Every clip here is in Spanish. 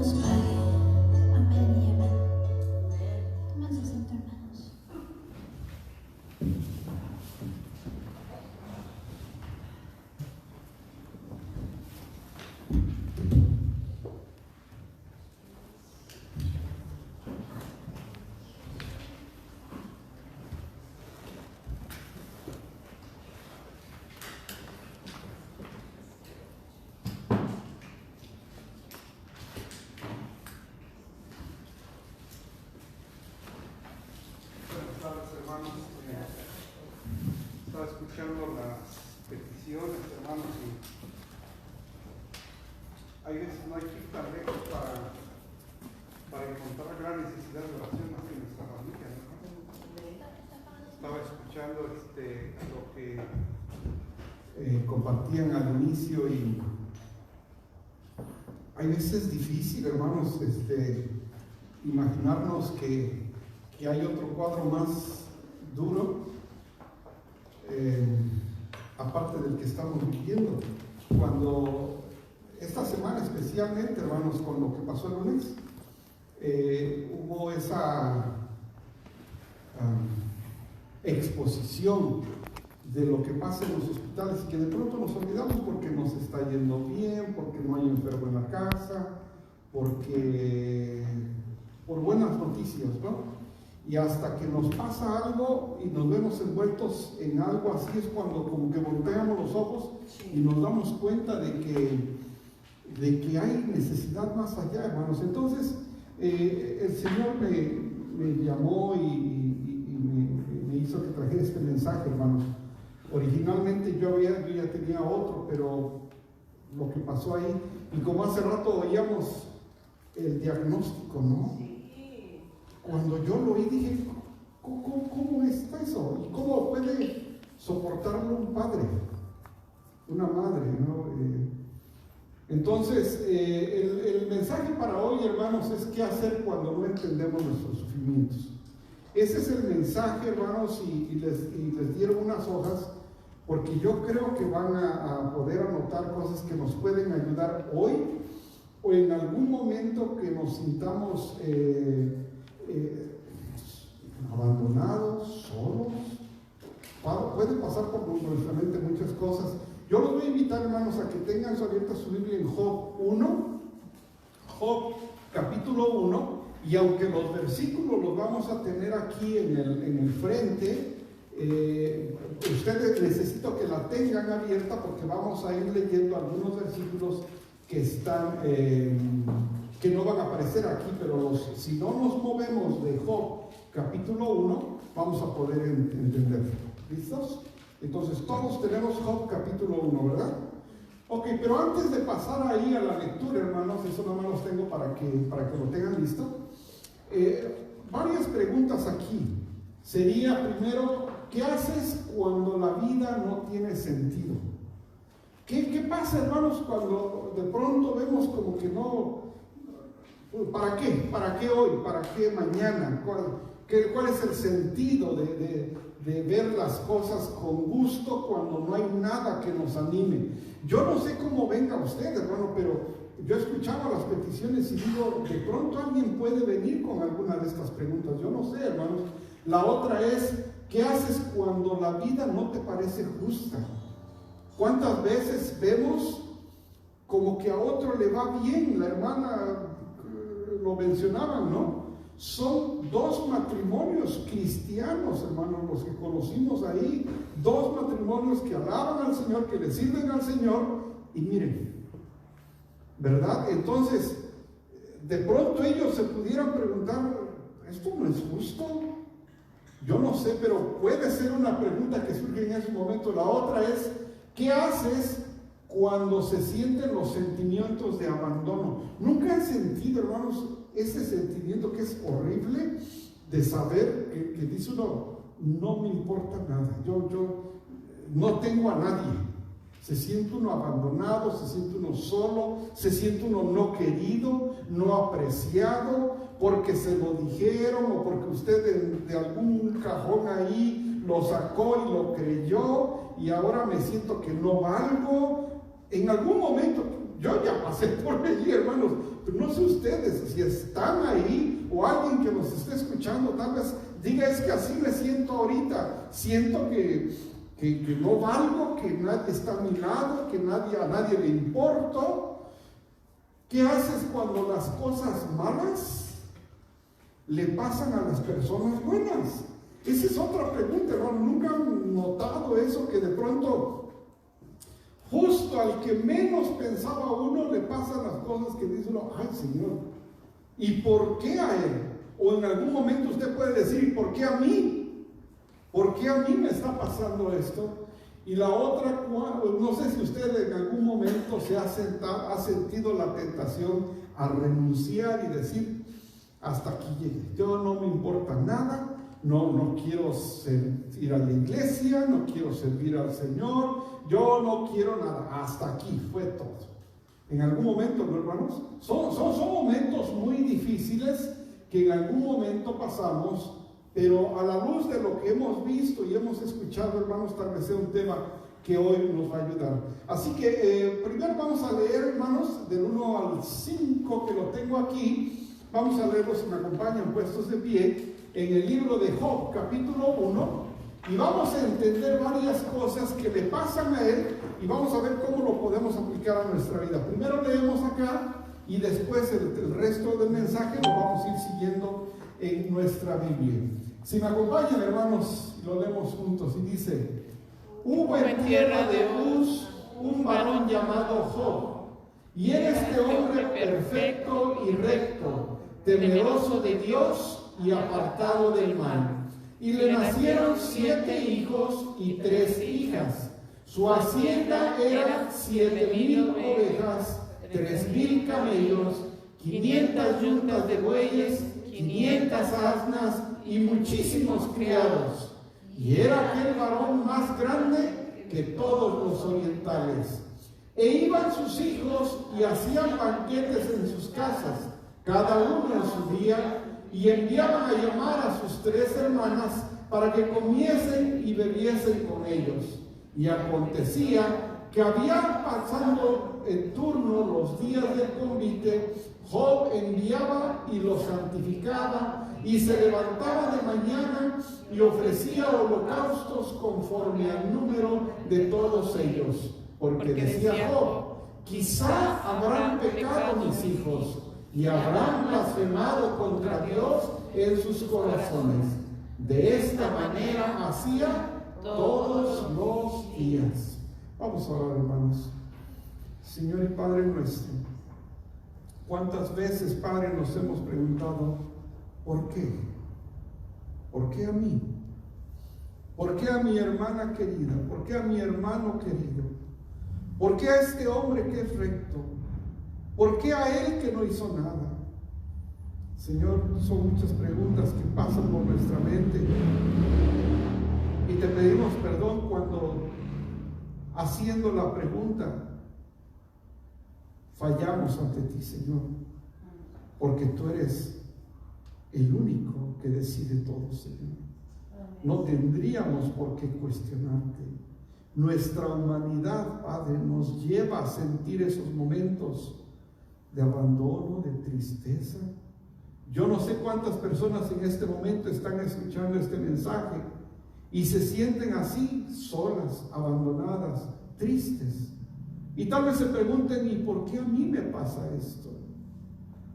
nos pague. Amén y amén. Tomen asiento, hermanos. Estaba escuchando las peticiones, hermanos, y hay veces no hay que ir tan lejos para encontrar gran necesidad de oración hacia nuestra familia, ¿no? Estaba escuchando lo que compartían al inicio, y hay veces difícil, hermanos, imaginarnos que hay otro cuadro más duro, aparte del que estamos viviendo. Cuando esta semana especialmente, hermanos, con lo que pasó el lunes, hubo esa exposición de lo que pasa en los hospitales, y que de pronto nos olvidamos porque nos está yendo bien, porque no hay enfermo en la casa, por buenas noticias, ¿no? Y hasta que nos pasa algo y nos vemos envueltos en algo así, es cuando como que volteamos los ojos y nos damos cuenta de que hay necesidad más allá, hermanos. Entonces el Señor me llamó y me hizo que trajera este mensaje, hermanos. Originalmente yo ya tenía otro, pero lo que pasó ahí, y como hace rato oíamos el diagnóstico, ¿no? Cuando yo lo oí dije, ¿cómo está eso? ¿Y cómo puede soportarlo un padre, una madre, ¿no? Entonces, el mensaje para hoy, hermanos, es qué hacer cuando no entendemos nuestros sufrimientos. Ese es el mensaje, hermanos, y les dieron unas hojas, porque yo creo que van a poder anotar cosas que nos pueden ayudar hoy o en algún momento que nos sintamos abandonados, solos. Puede pasar por nuestra mente muchas cosas. Yo los voy a invitar, hermanos, a que tengan abierta su Biblia en Job 1, Job capítulo 1, y aunque los versículos los vamos a tener aquí en el frente, ustedes necesito que la tengan abierta, porque vamos a ir leyendo algunos versículos que están que no van a aparecer aquí, pero si no nos movemos de Job capítulo 1, vamos a poder entenderlo. ¿Listos? Entonces todos tenemos Job capítulo 1, ¿verdad? Ok, pero antes de pasar ahí a la lectura, hermanos, eso nomás los tengo para que lo tengan listo. Varias preguntas aquí. Sería primero, ¿qué haces cuando la vida no tiene sentido? ¿Qué pasa, hermanos, cuando de pronto vemos como que no? ¿Para qué? ¿Para qué hoy? ¿Para qué mañana? ¿Cuál es el sentido de ver las cosas con gusto cuando no hay nada que nos anime? Yo no sé cómo venga usted, hermano, pero yo escuchaba las peticiones y digo, de pronto alguien puede venir con alguna de estas preguntas. Yo no sé, hermanos. La otra es, ¿qué haces cuando la vida no te parece justa? ¿Cuántas veces vemos como que a otro le va bien? La hermana lo mencionaban, ¿no? Son 2 matrimonios cristianos, hermanos, los que conocimos ahí, 2 matrimonios que alaban al Señor, que le sirven al Señor, y miren, ¿verdad? Entonces, de pronto ellos se pudieran preguntar, ¿esto no es justo? Yo no sé, pero puede ser una pregunta que surge en ese momento. La otra es, ¿qué haces cuando se sienten los sentimientos de abandono? ¿Nunca han sentido, hermanos, ese sentimiento que es horrible de saber que dice uno, no me importa nada, yo no tengo a nadie? Se siente uno abandonado, se siente uno solo, se siente uno no querido, no apreciado, porque se lo dijeron o porque usted de algún cajón ahí lo sacó y lo creyó, y ahora me siento que no valgo. En algún momento Yo ya pasé por allí, hermanos, pero no sé ustedes, si están ahí o alguien que nos esté escuchando, tal vez diga, es que así me siento ahorita, siento que no valgo, que nadie está a mi lado, que a nadie le importo. ¿Qué haces cuando las cosas malas le pasan a las personas buenas? Esa es otra pregunta, hermano. ¿Nunca han notado eso? Que de pronto, justo al que menos pensaba uno, le pasan las cosas que dice uno, ay Señor, ¿y por qué a él? O en algún momento usted puede decir, ¿y por qué a mí? ¿Por qué a mí me está pasando esto? Y la otra, no sé si usted en algún momento se ha sentido la tentación a renunciar y decir, hasta aquí llegué, yo no me importa nada, no quiero ir a la iglesia, no quiero servir al Señor, yo no quiero nada, hasta aquí fue todo. En algún momento, hermanos, son momentos muy difíciles que en algún momento pasamos, pero a la luz de lo que hemos visto y hemos escuchado, hermanos, tal vez sea un tema que hoy nos va a ayudar. Así que primero vamos a leer, hermanos, del 1 al 5, que lo tengo aquí. Vamos a leerlo, si me acompañan, puestos de pie, en el libro de Job, capítulo 1, y vamos a entender varias cosas que le pasan a él y vamos a ver cómo lo podemos aplicar a nuestra vida. Primero leemos acá y después el resto del mensaje lo vamos a ir siguiendo en nuestra Biblia. Si me acompañan, hermanos, lo leemos juntos y dice: hubo en tierra de Uz un varón llamado Job, y era este hombre perfecto y recto, temeroso de Dios y apartado del mal. Y le nacieron 7 hijos y 3 hijas. Su hacienda era 7,000 ovejas, 3,000 camellos, 500 yuntas de bueyes, 500 asnas y muchísimos criados. Y era aquel varón más grande que todos los orientales. E iban sus hijos y hacían banquetes en sus casas, cada uno en su día, y enviaban a llamar a sus 3 hermanas para que comiesen y bebiesen con ellos. Y acontecía que había pasando en turno los días del convite, Job enviaba y los santificaba, y se levantaba de mañana y ofrecía holocaustos conforme al número de todos ellos. Porque decía Job, quizá habrán pecado mis hijos y habrán blasfemado contra Dios en sus corazones. De esta manera hacía todos los días. Vamos a orar, hermanos. Señor y Padre nuestro, ¿cuántas veces, Padre, nos hemos preguntado, ¿por qué? ¿Por qué a mí? ¿Por qué a mi hermana querida? ¿Por qué a mi hermano querido? ¿Por qué a este hombre que es recto? ¿Por qué a él que no hizo nada? Señor, son muchas preguntas que pasan por nuestra mente y te pedimos perdón cuando, haciendo la pregunta, fallamos ante ti, Señor, porque tú eres el único que decide todo, Señor. No tendríamos por qué cuestionarte. Nuestra humanidad, Padre, nos lleva a sentir esos momentos de abandono, de tristeza. Yo no sé cuántas personas en este momento están escuchando este mensaje y se sienten así, solas, abandonadas, tristes. Y tal vez se pregunten, ¿y por qué a mí me pasa esto?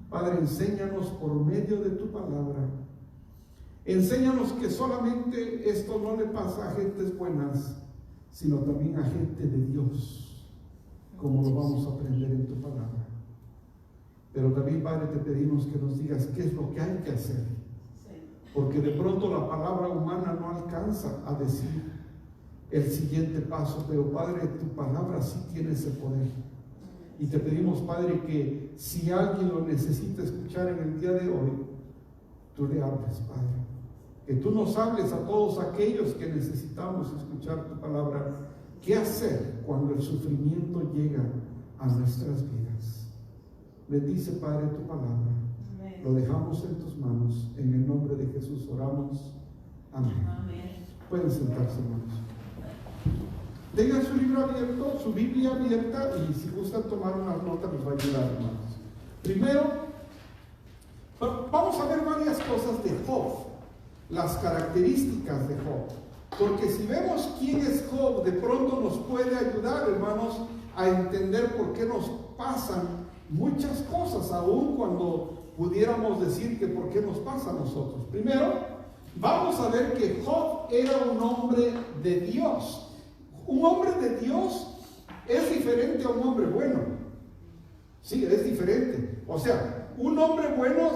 Padre, enséñanos por medio de tu palabra. Enséñanos que solamente esto no le pasa a gentes buenas, sino también a gente de Dios, como lo vamos a aprender en tu palabra. Pero también, Padre, te pedimos que nos digas qué es lo que hay que hacer, porque de pronto la palabra humana no alcanza a decir el siguiente paso, pero Padre, tu palabra sí tiene ese poder. Y te pedimos, Padre, que si alguien lo necesita escuchar en el día de hoy, tú le hables, Padre. Que tú nos hables a todos aquellos que necesitamos escuchar tu palabra. ¿Qué hacer cuando el sufrimiento llega a nuestras vidas? Bendice, Padre, tu palabra. Amén. Lo dejamos en tus manos. En el nombre de Jesús. Jesús, oramos. Amén. Pueden sentarse, hermanos. Tengan su libro abierto, su Biblia abierta, y si gustan tomar unas notas les va a ayudar, hermanos. Primero, vamos a ver varias cosas de Job, las características de Job. Porque si vemos quién es Job, de pronto nos puede ayudar, hermanos, a entender por qué nos pasan muchas cosas, aun cuando pudiéramos decir que por qué nos pasa a nosotros. Primero, vamos a ver que Job era un hombre de Dios. Un hombre de Dios es diferente a un hombre bueno. Sí, es diferente. O sea, un hombre bueno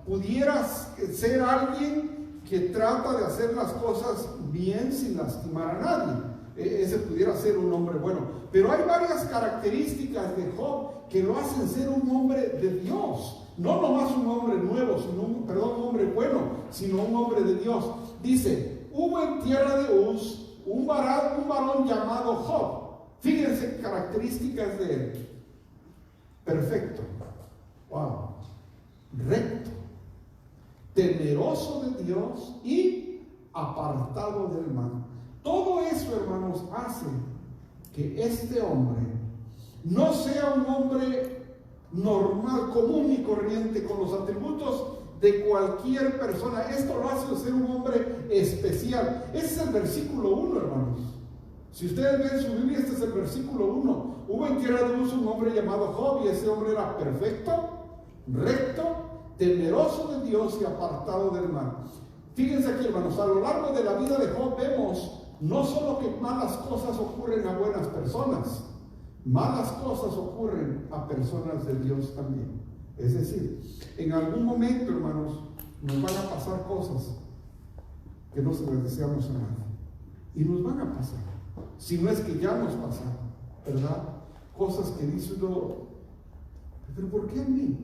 pudiera ser alguien que trata de hacer las cosas bien sin lastimar a nadie. Ese pudiera ser un hombre bueno. Pero hay varias características de Job que lo hacen ser un hombre de Dios. No nomás un hombre nuevo, un hombre bueno, sino un hombre de Dios. Dice, hubo en tierra de Uz un varón llamado Job. Fíjense características de él. Perfecto. Wow. Recto. Temeroso de Dios y apartado del mal. Todo eso, hermanos, hace que este hombre no sea un hombre normal, común y corriente, con los atributos de cualquier persona. Esto lo hace ser un hombre especial. Ese es el versículo 1, hermanos. Si ustedes ven su Biblia, este es el versículo 1. Hubo en tierra de Uz un hombre llamado Job, y ese hombre era perfecto, recto, temeroso de Dios y apartado del mal. Fíjense aquí, hermanos, a lo largo de la vida de Job vemos no solo que malas cosas ocurren a buenas personas, malas cosas ocurren a personas de Dios también. Es decir, en algún momento, hermanos, nos van a pasar cosas que no se las deseamos a nadie. Y nos van a pasar, si no es que ya nos pasaron, ¿verdad? Cosas que dice uno, pero ¿por qué a mí?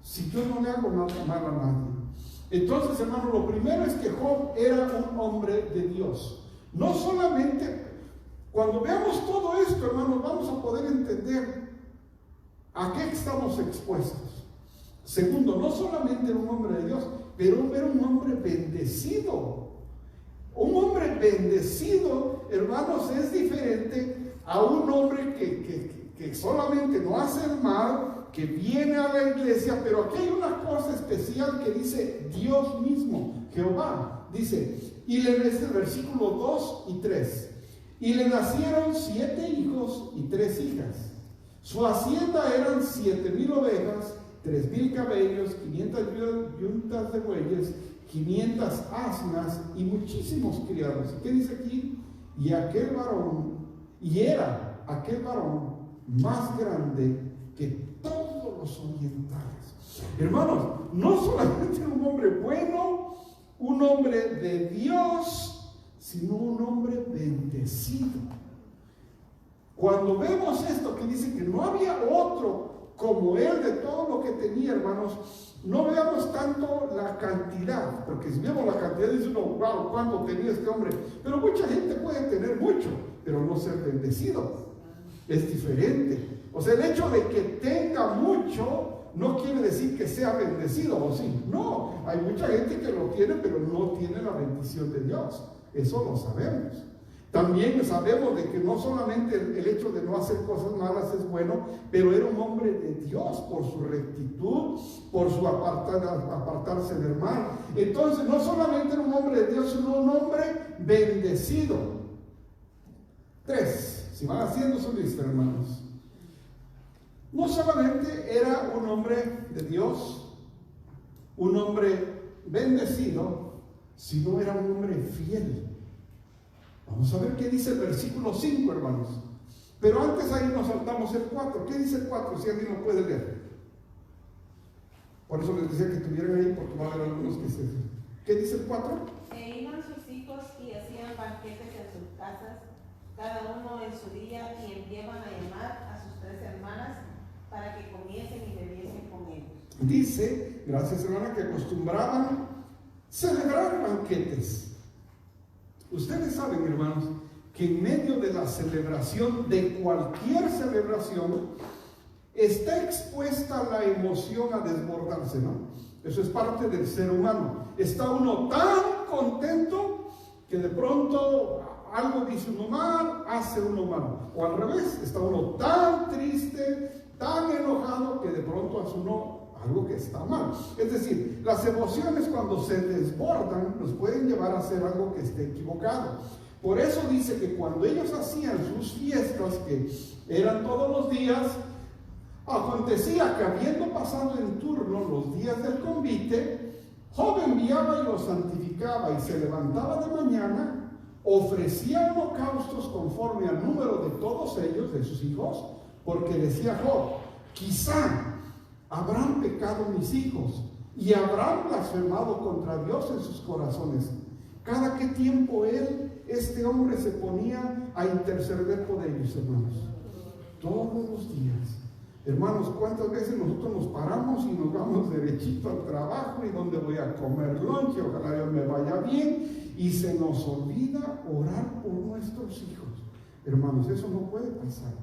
Si yo no le hago nada mal a nadie. Entonces, hermano, lo primero es que Job era un hombre de Dios. No solamente, cuando veamos todo esto, hermanos, vamos a poder entender a qué estamos expuestos. Segundo, no solamente era un hombre de Dios, pero era un hombre bendecido. Un hombre bendecido, hermanos, es diferente a un hombre que solamente no hace el mal, que viene a la iglesia. Pero aquí hay una cosa especial que dice Dios mismo, Jehová. Dice, y le dice el versículo 2 y 3. Y le nacieron 7 hijos y 3 hijas. Su hacienda eran 7,000 ovejas, 3,000 camellos, 500 yuntas de bueyes, 500 asnas y muchísimos criados. ¿Qué dice aquí? Y era aquel varón más grande que todos los orientales. Hermanos, no solamente un hombre bueno, un hombre de Dios, sino un hombre bendecido. Cuando vemos esto que dice que no había otro como él de todo lo que tenía, hermanos, no veamos tanto la cantidad, porque si vemos la cantidad dice uno, wow, ¿cuánto tenía este hombre? Pero mucha gente puede tener mucho, pero no ser bendecido. Es diferente. O sea, el hecho de que tenga mucho no quiere decir que sea bendecido, ¿o sí? No, hay mucha gente que lo tiene, pero no tiene la bendición de Dios. Eso lo sabemos. También sabemos de que no solamente el hecho de no hacer cosas malas es bueno, pero era un hombre de Dios por su rectitud, por su apartarse del mal. Entonces, no solamente era un hombre de Dios, sino un hombre bendecido. 3, si van haciendo su lista, hermanos. No solamente era un hombre de Dios, un hombre bendecido, sino era un hombre fiel. Vamos a ver qué dice el versículo 5, hermanos. Pero antes ahí nos saltamos el 4. ¿Qué dice el 4? Si alguien lo puede leer. Por eso les decía que estuvieran ahí, porque va a haber algunos que se... ¿Qué dice el 4? E iban sus hijos y hacían banquetes en sus casas, cada uno en su día, y enviaban a llamar a sus 3 hermanas para que comiesen y bebiesen con ellos. Dice, gracias hermana, que acostumbraban celebrar banquetes. Ustedes saben, hermanos, que en medio de la celebración, de cualquier celebración, está expuesta la emoción a desbordarse, ¿no? Eso es parte del ser humano. Está uno tan contento que de pronto algo dice uno mal, hace uno mal. O al revés, está uno tan triste, tan enojado, que de pronto hace uno algo que está mal. Es decir, las emociones cuando se desbordan nos pueden llevar a hacer algo que esté equivocado. Por eso dice que cuando ellos hacían sus fiestas, que eran todos los días, acontecía que habiendo pasado en turno los días del convite, Job enviaba y los santificaba y se levantaba de mañana, ofrecía holocaustos conforme al número de todos ellos, de sus hijos, porque decía Job, quizá habrán pecado mis hijos y habrán blasfemado contra Dios en sus corazones. Cada que tiempo este hombre se ponía a interceder por ellos, hermanos. Todos los días. Hermanos, ¿cuántas veces nosotros nos paramos y nos vamos derechito al trabajo y donde voy a comer lunch, ojalá Dios me vaya bien, y se nos olvida orar por nuestros hijos? Hermanos, eso no puede pasar,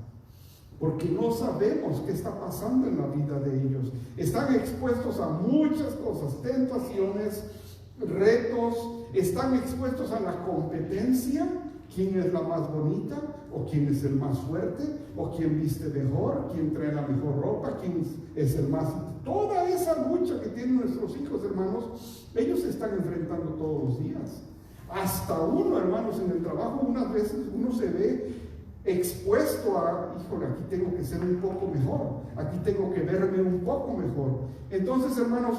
porque no sabemos qué está pasando en la vida de ellos. Están expuestos a muchas cosas, tentaciones, retos, están expuestos a la competencia. ¿Quién es la más bonita? ¿O quién es el más fuerte? ¿O quién viste mejor? ¿Quién trae la mejor ropa? ¿Quién es el más? Toda esa lucha que tienen nuestros hijos, hermanos, ellos se están enfrentando todos los días. Hasta uno, hermanos, en el trabajo, unas veces uno se ve expuesto a, híjole, aquí tengo que ser un poco mejor, aquí tengo que verme un poco mejor. Entonces, hermanos,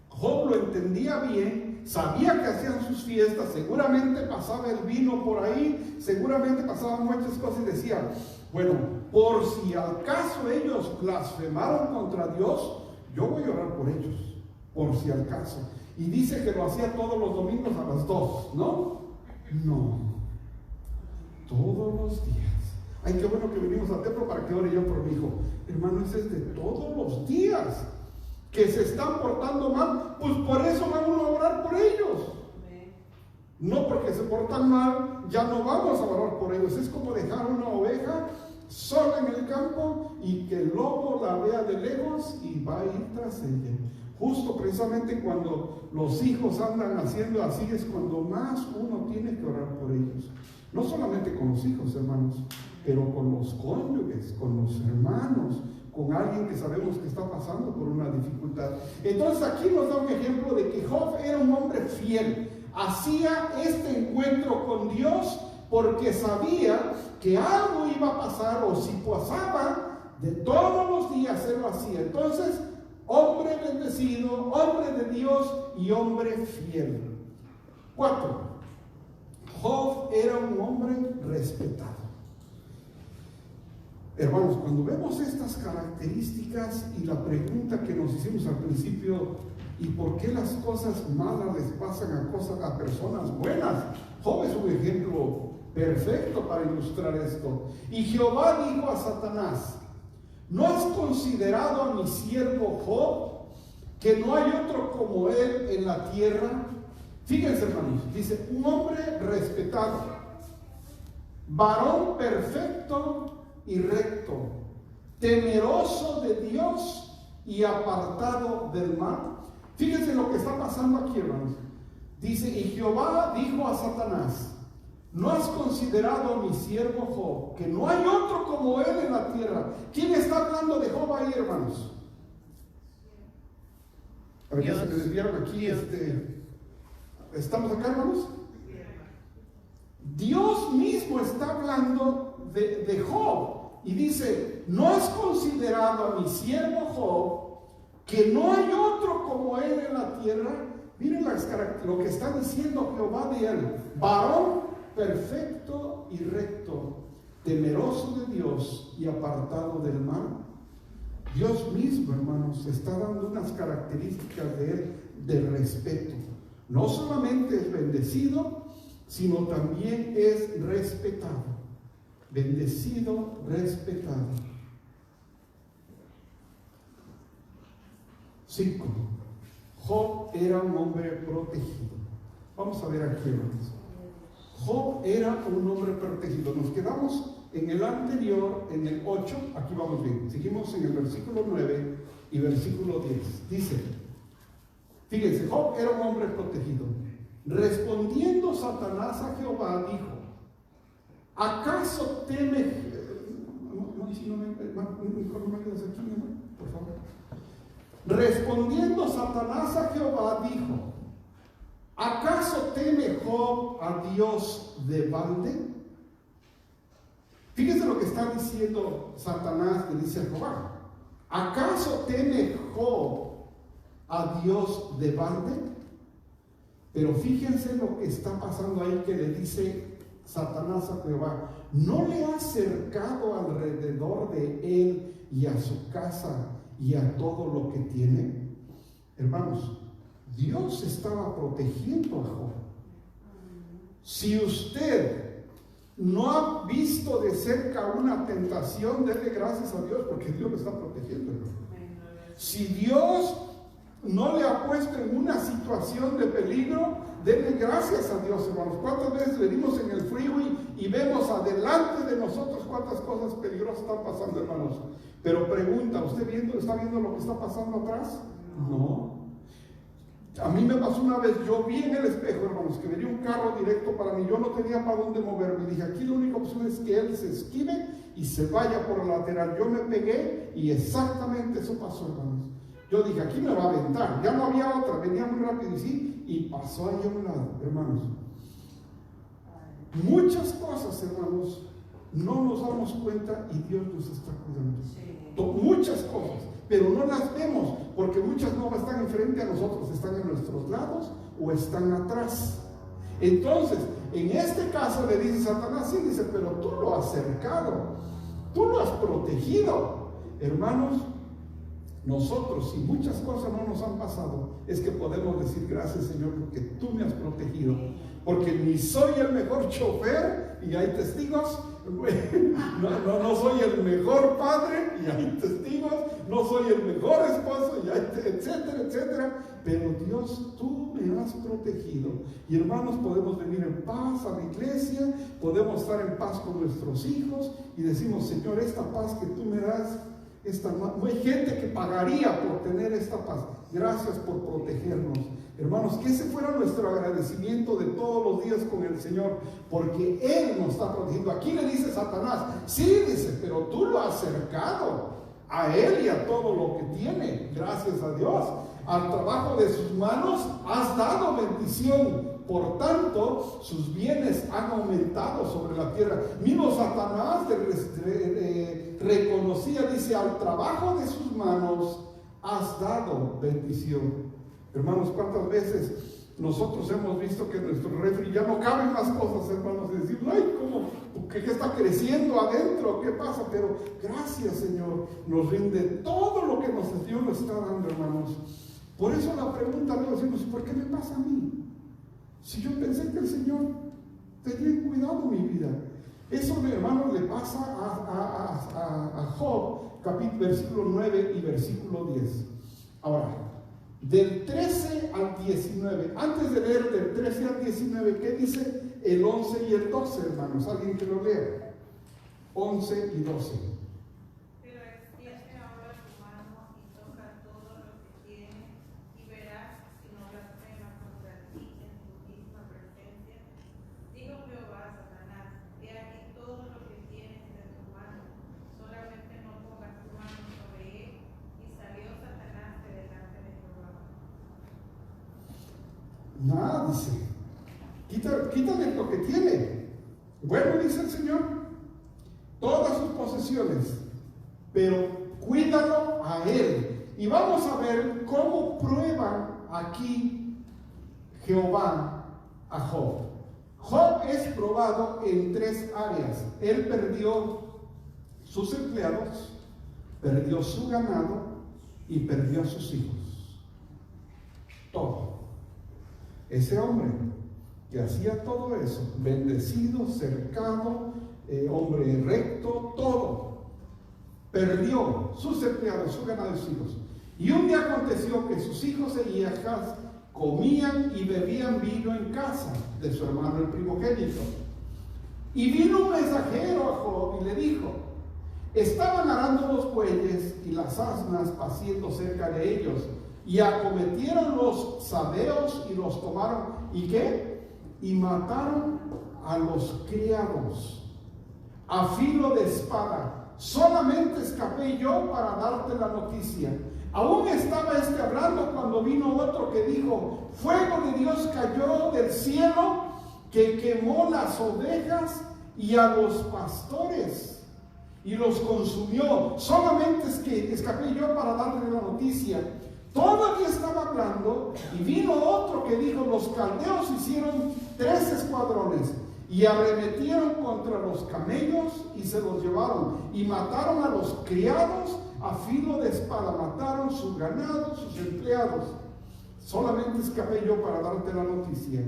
Job lo entendía bien, sabía que hacían sus fiestas, seguramente pasaba el vino por ahí, seguramente pasaban muchas cosas y decía, bueno, por si acaso ellos blasfemaron contra Dios, yo voy a orar por ellos, por si acaso. Y dice que lo hacía todos los domingos a las 2, ¿no? No, todos los días. Ay, qué bueno que venimos al templo para que ore yo por mi hijo. Hermano, ese es de todos los días. Que se están portando mal, pues por eso vamos a orar por ellos. No porque se portan mal, ya no vamos a orar por ellos. Es como dejar una oveja sola en el campo y que el lobo la vea de lejos y va a ir tras ella. Justo precisamente cuando los hijos andan haciendo así es cuando más uno tiene que orar por ellos. No solamente con los hijos, hermanos, pero con los cónyuges, con los hermanos, con alguien que sabemos que está pasando por una dificultad. Entonces aquí nos da un ejemplo de que Job era un hombre fiel. Hacía este encuentro con Dios porque sabía que algo iba a pasar, o si pasaba, de todos los días él lo hacía. Entonces, hombre bendecido, hombre de Dios y hombre fiel. 4. Job era un hombre respetado. Hermanos, cuando vemos estas características y la pregunta que nos hicimos al principio, ¿y por qué las cosas malas les pasan a personas buenas? Job es un ejemplo perfecto para ilustrar esto. Y Jehová dijo a Satanás, ¿no has considerado a mi siervo Job, que no hay otro como él en la tierra? Fíjense, hermanos, dice, un hombre respetado, varón perfecto y recto, temeroso de Dios y apartado del mal. Fíjense lo que está pasando aquí, hermanos. Dice, y Jehová dijo a Satanás, ¿no has considerado a mi siervo Job, que no hay otro como él en la tierra? ¿Quién está hablando de Job ahí, hermanos? A ver, ya se me desviaron aquí. ¿Estamos acá, hermanos? Dios mismo está hablando de Job y dice, ¿no has considerado a mi siervo Job, que no hay otro como él en la tierra? Miren lo que está diciendo Jehová de él: varón perfecto y recto, temeroso de Dios y apartado del mal. Dios mismo, hermanos, está dando unas características de él de respeto. No solamente es bendecido, sino también es respetado. Bendecido, respetado. 5. Job era un hombre protegido. Vamos a ver aquí, hermanos. Job era un hombre protegido. Nos quedamos en el anterior, en el 8. Aquí vamos bien. Seguimos en el versículo 9 y versículo 10. Dice, fíjense, Job era un hombre protegido. Respondiendo Satanás a Jehová, dijo, ¿Acaso teme? No me quedas aquí, por favor. Respondiendo Satanás a Jehová dijo: ¿acaso teme Job a Dios de balde? Fíjense lo que está diciendo Satanás, le dice a Jehová: ¿acaso teme Job a Dios de balde? Pero fíjense lo que está pasando ahí, que le dice Satanás a Jehová: ¿no le ha cercado alrededor de él y a su casa y a todo lo que tiene? Hermanos, Dios estaba protegiendo a Job. Si usted no ha visto de cerca una tentación, denle gracias a Dios, porque Dios lo está protegiendo, hermano. Si Dios no le ha puesto en una situación de peligro, denle gracias a Dios, hermanos. ¿Cuántas veces venimos en el freeway y vemos adelante de nosotros cuántas cosas peligrosas están pasando, hermanos? Pero pregunta, ¿usted está viendo lo que está pasando atrás? No. A mí me pasó una vez, yo vi en el espejo, hermanos, que venía un carro directo para mí. Yo no tenía para dónde moverme. Dije, aquí la única opción es que él se esquive y se vaya por la lateral. Yo me pegué y exactamente eso pasó, hermanos. Yo dije, aquí me va a aventar. Ya no había otra, venía muy rápido y sí, y pasó ahí a un lado, hermanos. Muchas cosas, hermanos, no nos damos cuenta y Dios nos está cuidando. Muchas cosas, pero no las vemos, porque muchas no están enfrente a nosotros, están a nuestros lados o están atrás. Entonces, en este caso le dice Satanás, sí, dice, pero tú lo has cercado, tú lo has protegido. Hermanos, nosotros, si muchas cosas no nos han pasado, es que podemos decir gracias, Señor, porque tú me has protegido, porque ni soy el mejor chofer y hay testigos, no soy el mejor padre y hay testigos, no soy el mejor esposo y hay, etcétera, etcétera, pero Dios, tú me has protegido. Y hermanos, podemos venir en paz a la iglesia, podemos estar en paz con nuestros hijos y decimos, Señor, esta paz que tú me das, no hay gente que pagaría por tener esta paz. Gracias por protegernos, hermanos. Que ese fuera nuestro agradecimiento de todos los días con el Señor, porque Él nos está protegiendo. Aquí le dice Satanás, sí, dice, pero tú lo has cercado a Él y a todo lo que tiene. Gracias a Dios. Al trabajo de sus manos has dado bendición. Por tanto, sus bienes han aumentado sobre la tierra. Mismo Satanás reconocía, dice, al trabajo de sus manos has dado bendición. Hermanos, ¿cuántas veces nosotros hemos visto que en nuestro refri ya no caben más cosas, hermanos? Y decimos, ay, ¿cómo? ¿Qué está creciendo adentro? ¿Qué pasa? Pero gracias, Señor, nos rinde todo lo que Dios nos está dando, hermanos. Por eso la pregunta luego decimos, ¿por qué me pasa a mí? Si yo pensé que el Señor tenía cuidado mi vida. Eso, hermanos, le pasa a Job, capítulo, versículo 9 y versículo 10. Ahora, del 13 al 19, antes de leer del 13 al 19, ¿qué dice el 11 y el 12, hermanos? Alguien que lo lea. 11 y 12. Pero extiende ahora tu mano y toca todo lo que tiene, y verás si no blasfema contra ti en tu misma presencia. Dijo Jehová a Satanás: he aquí todo lo que tienes en tu mano, solamente no pongas tu mano sobre él. Y salió Satanás de delante de Jehová. Nada, dice, quítale lo que tiene. Bueno, dice el Señor, todas sus posesiones, pero cuídalo a él. Y vamos a ver cómo prueba aquí Jehová a Job. Job es probado en tres áreas. Él perdió sus empleados, perdió su ganado y perdió a sus hijos. Todo. Ese hombre que hacía todo eso, bendecido, cercado, hombre recto, todo, perdió sus empleados, su ganado y sus hijos. Y un día aconteció que sus hijos e hijas comían y bebían vino en casa de su hermano el primogénito. Y vino un mensajero a Job y le dijo: estaban arando los bueyes y las asnas paciendo cerca de ellos, y acometieron los sabeos y los tomaron. ¿Y qué? Y mataron a los criados a filo de espada. Solamente escapé yo para darte la noticia. Aún estaba hablando cuando vino otro que dijo: fuego de Dios cayó del cielo que quemó las ovejas y a los pastores y los consumió. Solamente escapé yo para darle la noticia. Todavía estaba hablando y vino otro que dijo: los caldeos hicieron 3 escuadrones y arremetieron contra los camellos y se los llevaron y mataron a los criados a filo de espada, mataron su ganado, sus empleados. Solamente escapé yo para darte la noticia.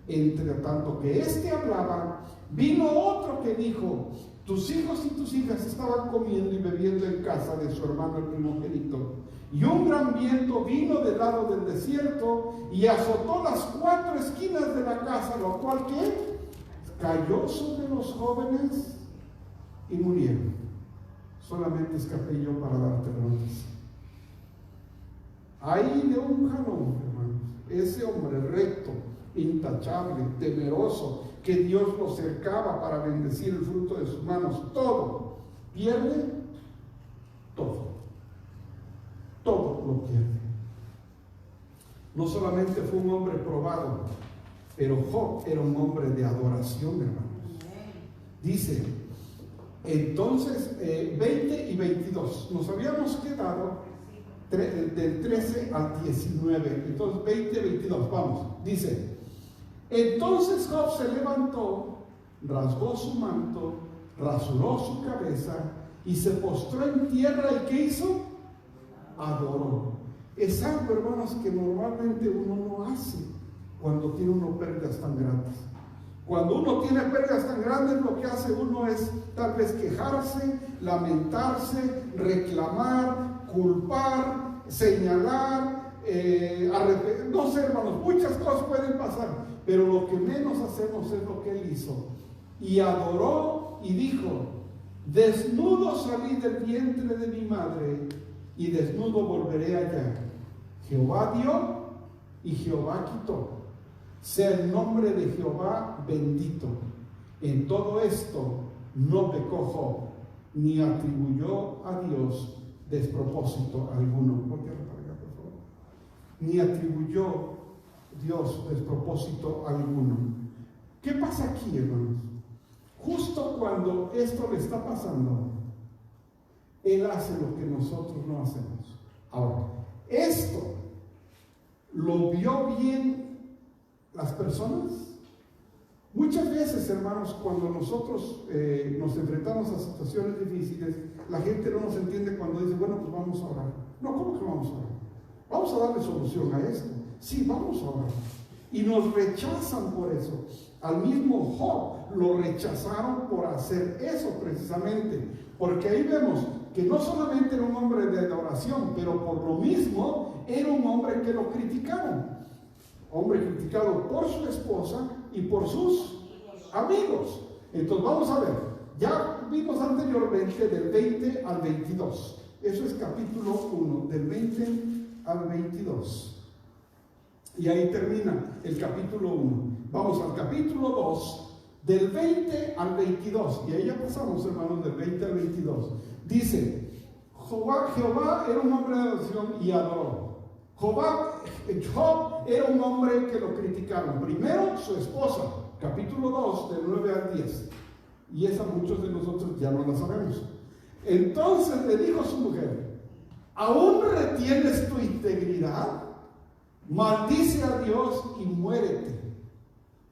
Entre tanto que hablaba, vino otro que dijo: tus hijos y tus hijas estaban comiendo y bebiendo en casa de su hermano el primogénito, y un gran viento vino del lado del desierto y azotó las 4 esquinas de la casa, lo cual que cayó sobre los jóvenes y murieron. Solamente escapé yo para darte la noticia. Ahí de un jalón, hermanos, ese hombre recto, intachable, temeroso, que Dios lo cercaba para bendecir el fruto de sus manos, todo pierde, todo lo pierde. No solamente fue un hombre probado, pero Job era un hombre de adoración, hermanos. Dice, entonces, 20 y 22, nos habíamos quedado del 13 al 19, entonces 20 y 22, vamos, dice: entonces Job se levantó, rasgó su manto, rasuró su cabeza y se postró en tierra. ¿Y qué hizo? Adoró. Es algo, hermanos, que normalmente uno no hace cuando tiene uno pérdidas tan grandes. Cuando uno tiene pérdidas tan grandes, lo que hace uno es tal vez quejarse, lamentarse, reclamar, culpar, señalar, no sé, hermanos, muchas cosas pueden pasar, pero lo que menos hacemos es lo que él hizo. Y adoró y dijo: desnudo salí del vientre de mi madre y desnudo volveré allá. Jehová dio y Jehová quitó. Sea el nombre de Jehová bendito. En todo esto no pecó Job, ni atribuyó a Dios despropósito alguno. ¿Por qué no para acá, por favor? Ni atribuyó Dios despropósito alguno. ¿Qué pasa aquí, hermanos? Justo cuando esto le está pasando, Él hace lo que nosotros no hacemos. Ahora, esto lo vio bien las personas. Muchas veces, hermanos, cuando nosotros nos enfrentamos a situaciones difíciles, la gente no nos entiende cuando dice: bueno, pues vamos a orar. No, ¿cómo que vamos a orar? Vamos a darle solución a esto. Sí, vamos a orar. Y nos rechazan por eso. Al mismo Job lo rechazaron por hacer eso precisamente. Porque ahí vemos que no solamente era un hombre de adoración, pero por lo mismo era un hombre que lo criticaron. Hombre criticado por su esposa y por sus amigos. Entonces vamos a ver, ya vimos anteriormente del 20 al 22. Eso es capítulo 1, del 20 al 22. Y ahí termina el capítulo 1. Vamos al capítulo 2, del 20 al 22. Y ahí ya pasamos, hermanos, del 20 al 22. Dice: Jehová era un hombre de adoración y adoró. Job era un hombre que lo criticaron. Primero su esposa, capítulo 2, del 9 al 10. Y esa muchos de nosotros ya no la sabemos. Entonces le dijo a su mujer: ¿aún retienes tu integridad? Maldice a Dios y muérete.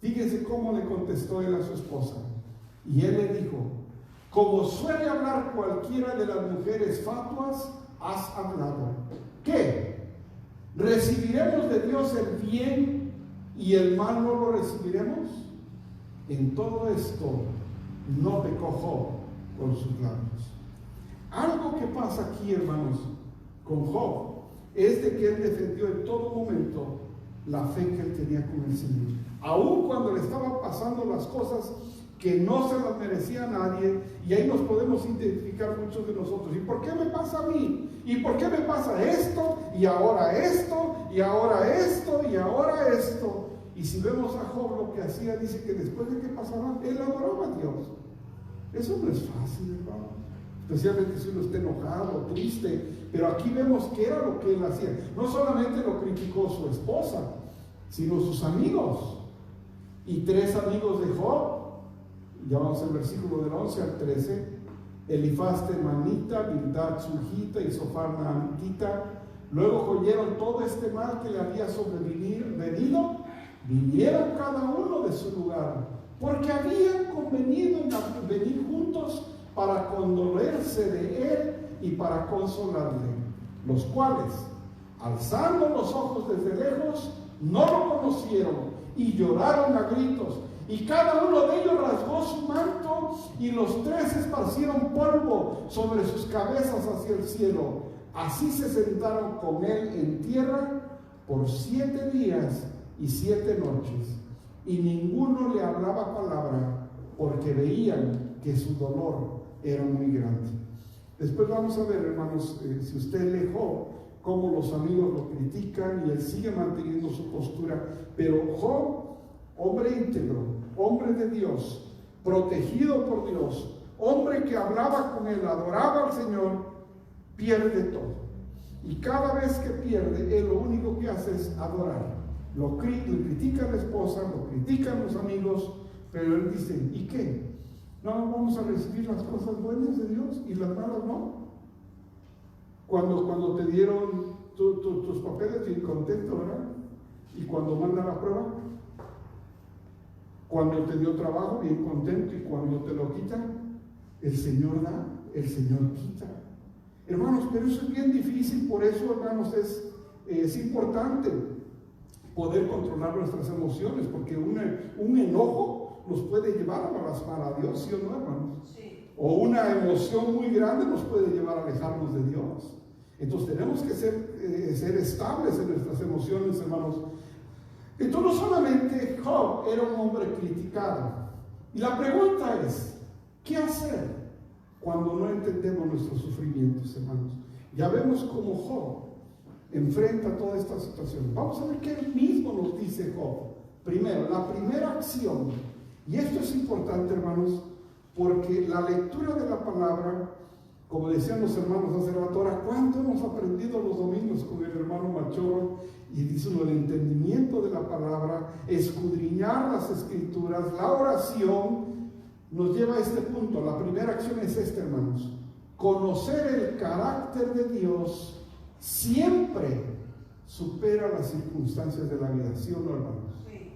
Fíjense cómo le contestó él a su esposa. Y él le dijo: como suele hablar cualquiera de las mujeres fatuas, has hablado. ¿Qué? ¿Recibiremos de Dios el bien y el mal no lo recibiremos? En todo esto no pecó Job con sus labios. Algo que pasa aquí, hermanos, con Job es de que él defendió en todo momento la fe que él tenía con el Señor. Aun cuando le estaban pasando las cosas que no se las merecía a nadie, y ahí nos podemos identificar muchos de nosotros. ¿Y por qué me pasa a mí? ¿Y por qué me pasa esto? Y ahora esto, y ahora esto, y ahora esto. Y si vemos a Job, lo que hacía, dice que después de que pasaba, él adoraba a Dios. Eso no es fácil, hermano. Especialmente si uno está enojado, triste. Pero aquí vemos qué era lo que él hacía. No solamente lo criticó su esposa, sino sus amigos. Y 3 amigos de Job, ya vamos al versículo del 11 al 13, Elifaz temanita, Bildad sujita y Sofar naamtita. Luego oyeron todo este mal que le había sobrevenido, vinieron cada uno de su lugar, porque habían convenido en venir juntos para condolerse de él y para consolarle, los cuales, alzando los ojos desde lejos, no lo conocieron y lloraron a gritos. Y cada uno de ellos rasgó su manto y los 3 esparcieron polvo sobre sus cabezas hacia el cielo. Así se sentaron con él en tierra por 7 días y 7 noches. Y ninguno le hablaba palabra porque veían que su dolor era muy grande. Después vamos a ver, hermanos, si usted lee Job, cómo los amigos lo critican y él sigue manteniendo su postura. Pero Job, hombre íntegro, hombre de Dios, protegido por Dios, hombre que hablaba con él, adoraba al Señor, pierde todo. Y cada vez que pierde, él lo único que hace es adorar. Lo critica la esposa, lo critican los amigos, pero él dice, ¿y qué? ¿No vamos a recibir las cosas buenas de Dios y las malas no? Cuando te dieron tus papeles, bien contento, ¿verdad? Y cuando manda la prueba, cuando te dio trabajo, bien contento, y cuando te lo quitan, el Señor da, el Señor quita. Hermanos, pero eso es bien difícil, por eso, hermanos, es importante poder controlar nuestras emociones, porque un enojo nos puede llevar a blasfemar a Dios, ¿sí o no, hermanos? Sí. O una emoción muy grande nos puede llevar a alejarnos de Dios. Entonces tenemos que ser estables en nuestras emociones, hermanos. Entonces no solamente Job era un hombre criticado. Y la pregunta es, ¿qué hacer cuando no entendemos nuestros sufrimientos, hermanos? Ya vemos cómo Job enfrenta toda esta situación. Vamos a ver qué él mismo nos dice Job. Primero, la primera acción, y esto es importante, hermanos, porque la lectura de la palabra, como decían los hermanos hace rato, ahora, ¿cuánto hemos aprendido los domingos con el hermano Machorro? Y dice uno, el entendimiento de la palabra, escudriñar las escrituras, la oración, nos lleva a este punto. La primera acción es esta, hermanos: conocer el carácter de Dios siempre supera las circunstancias de la vida, ¿sí o no, hermanos? Sí.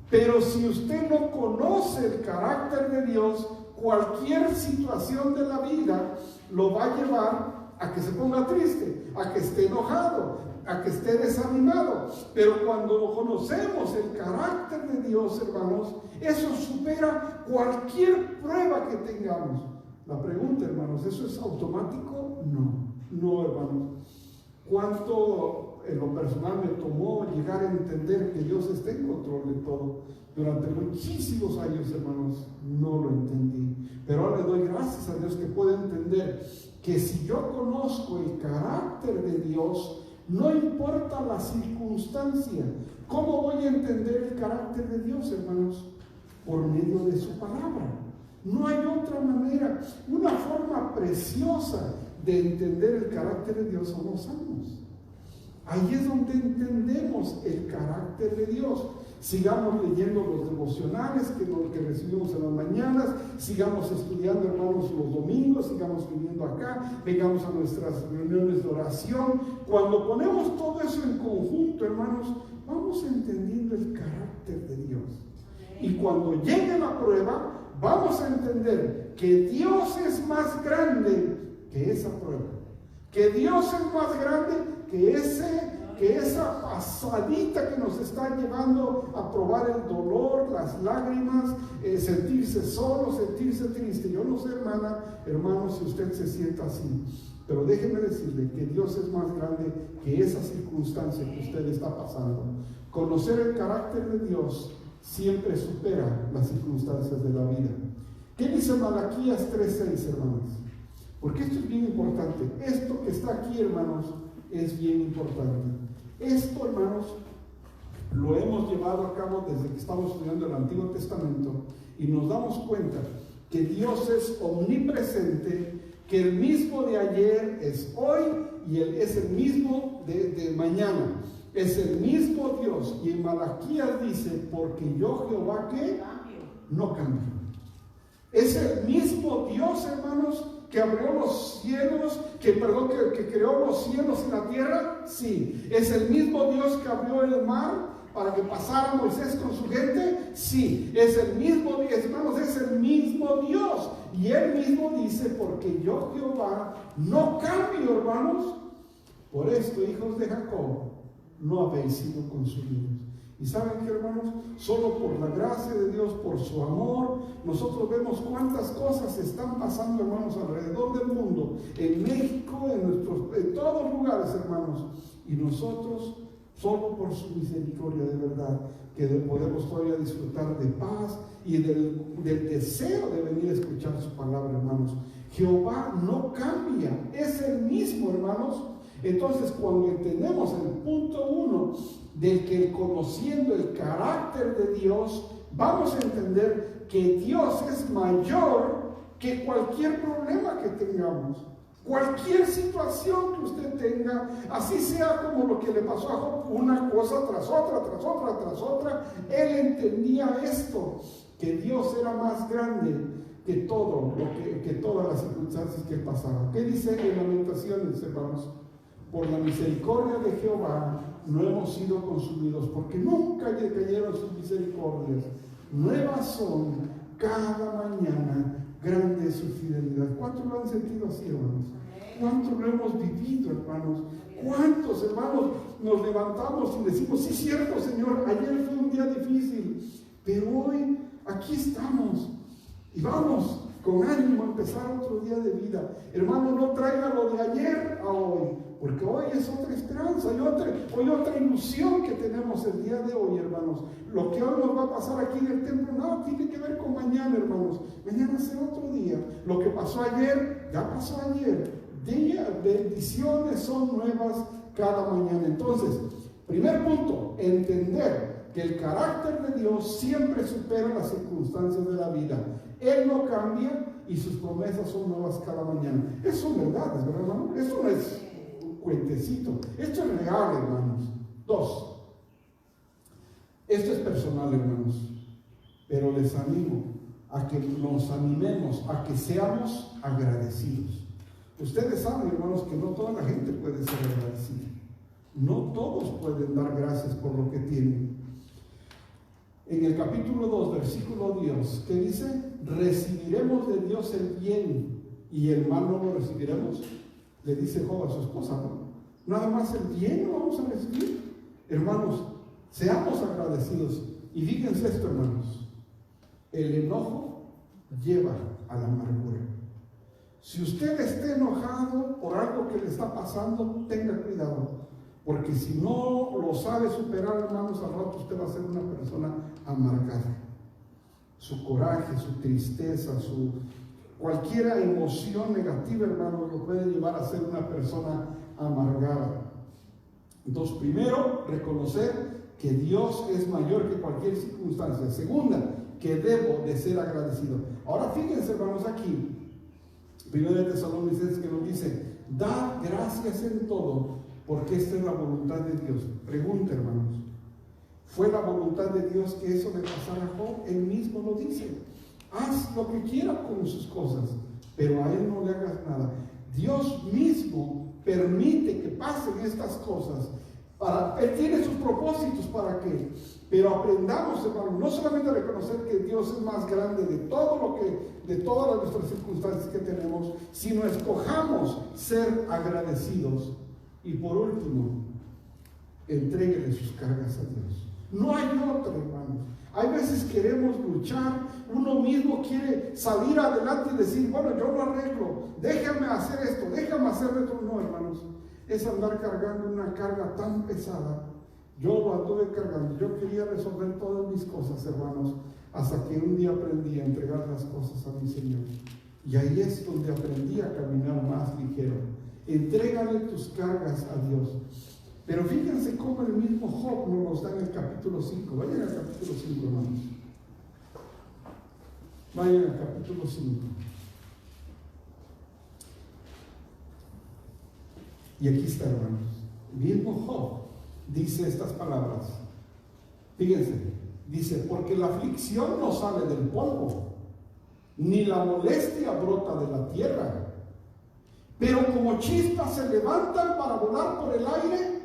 Pero si usted no conoce el carácter de Dios, cualquier situación de la vida lo va a llevar a que se ponga triste, a que esté enojado, a que esté desanimado. Pero cuando conocemos el carácter de Dios, hermanos, eso supera cualquier prueba que tengamos. La pregunta, hermanos, ¿eso es automático? No, hermanos. ¿Cuánto en lo personal me tomó llegar a entender que Dios está en control de todo? Durante muchísimos años, hermanos, no lo entendí. Pero ahora le doy gracias a Dios que puedo entender que si yo conozco el carácter de Dios, no importa la circunstancia. ¿Cómo voy a entender el carácter de Dios, hermanos? Por medio de su palabra. No hay otra manera. Una forma preciosa de entender el carácter de Dios son los salmos. Ahí es donde entendemos el carácter de Dios. Sigamos leyendo los devocionales que recibimos en las mañanas, sigamos estudiando, hermanos, los domingos, sigamos viniendo acá, vengamos a nuestras reuniones de oración. Cuando ponemos todo eso en conjunto, hermanos, vamos entendiendo el carácter de Dios. Y cuando llegue la prueba, vamos a entender que Dios es más grande que esa prueba, que Dios es más grande que esa pasadita que nos está llevando a probar el dolor, las lágrimas, sentirse solo, sentirse triste. Yo no sé, hermano, si usted se sienta así, pero déjeme decirle que Dios es más grande que esa circunstancia que usted está pasando. Conocer el carácter de Dios siempre supera las circunstancias de la vida. ¿Qué dice Malaquías 3:6, hermanos? Porque esto es bien importante. Esto que está aquí, hermanos, es bien importante. Esto, hermanos, lo hemos llevado a cabo desde que estamos estudiando el Antiguo Testamento y nos damos cuenta que Dios es omnipresente, que el mismo de ayer es hoy y es el mismo de mañana. Es el mismo Dios. Y en Malaquías dice, porque yo Jehová que no cambio. Es el mismo Dios, hermanos, que abrió los cielos, que creó los cielos y la tierra. Sí. Es el mismo Dios que abrió el mar para que pasara Moisés con su gente. Sí. Es el mismo Dios, hermanos, es el mismo Dios. Y él mismo dice, porque yo Jehová no cambio, hermanos. Por esto, hijos de Jacob, no habéis sido consumidos. Y saben que, hermanos, solo por la gracia de Dios, por su amor, nosotros vemos cuántas cosas están pasando, hermanos, alrededor del mundo, en México, en todos lugares, hermanos. Y nosotros, solo por su misericordia de verdad, que podemos todavía disfrutar de paz y del deseo de venir a escuchar su palabra, hermanos. Jehová no cambia, es el mismo, hermanos. Entonces, cuando entendemos el punto 1 del que conociendo el carácter de Dios, vamos a entender que Dios es mayor que cualquier problema que tengamos, cualquier situación que usted tenga, así sea como lo que le pasó a Job, una cosa tras otra, tras otra, tras otra. Él entendía esto, que Dios era más grande que todo que todas las circunstancias que pasaban. ¿Qué dice en Lamentaciones, hermanos? Por la misericordia de Jehová no hemos sido consumidos, porque nunca cayeron sus misericordias. Nuevas son cada mañana, grande es su fidelidad. ¿Cuántos lo han sentido así, hermanos? ¿Cuántos lo hemos vivido, hermanos? ¿Cuántos, hermanos, nos levantamos y decimos, sí, cierto, Señor, ayer fue un día difícil, pero hoy aquí estamos y vamos con ánimo a empezar otro día de vida? Hermano, no traiga lo de ayer a hoy, porque hoy es otra esperanza, hoy otra ilusión que tenemos el día de hoy, hermanos. Lo que hoy nos va a pasar aquí en el templo, nada tiene que ver con mañana, hermanos. Mañana será otro día. Lo que pasó ayer, ya pasó ayer. Bendiciones son nuevas cada mañana. Entonces, primer punto, entender que el carácter de Dios siempre supera las circunstancias de la vida. Él no cambia y sus promesas son nuevas cada mañana. Eso son verdades, ¿verdad, hermano? Eso no es un cuentecito. Esto es real, hermanos. 2. Esto es personal, hermanos. Pero les animo a que nos animemos, a que seamos agradecidos. Ustedes saben, hermanos, que no toda la gente puede ser agradecida. No todos pueden dar gracias por lo que tienen. En el capítulo 2, versículo 10, ¿qué dice? Recibiremos de Dios el bien y el mal no lo recibiremos. Le dice Job a su esposa, ¿no? Nada más el bien lo vamos a recibir. Hermanos, seamos agradecidos. Y fíjense esto, hermanos. El enojo lleva a la amargura. Si usted está enojado por algo que le está pasando, tenga cuidado. Porque si no lo sabe superar, hermanos, al rato usted va a ser una persona amargada. Su coraje, su tristeza, cualquier emoción negativa, hermanos, lo puede llevar a ser una persona amargada. Entonces, primero, reconocer que Dios es mayor que cualquier circunstancia. Segunda, que debo de ser agradecido. Ahora fíjense, hermanos, aquí. Primero de Tesalonicenses que nos dice, da gracias en todo, porque esta es la voluntad de Dios. Pregunta, hermanos, ¿fue la voluntad de Dios que eso le pasara a Job? Él mismo lo dice. Haz lo que quieras con sus cosas, pero a él no le hagas nada. Dios mismo permite que pasen estas cosas. Él tiene sus propósitos para qué. Pero aprendamos, hermanos, no solamente a reconocer que Dios es más grande de todas nuestras circunstancias que tenemos, sino escojamos ser agradecidos. Y por último, entréguele sus cargas a Dios. No hay otra, hermanos. Hay veces queremos luchar, uno mismo quiere salir adelante y decir, bueno, yo lo arreglo, déjame hacer esto, déjame hacer esto. No, hermanos, es andar cargando una carga tan pesada. Yo lo anduve cargando, yo quería resolver todas mis cosas, hermanos, hasta que un día aprendí a entregar las cosas a mi Señor. Y ahí es donde aprendí a caminar más ligero. Entrégale tus cargas a Dios. Pero fíjense cómo el mismo Job nos da en el capítulo 5. Vayan al capítulo 5, hermanos. Vayan al capítulo 5. Y aquí está, hermanos. Mismo Job dice estas palabras. Fíjense, dice, porque la aflicción no sale del polvo, ni la molestia brota de la tierra. Pero como chispas se levantan para volar por el aire,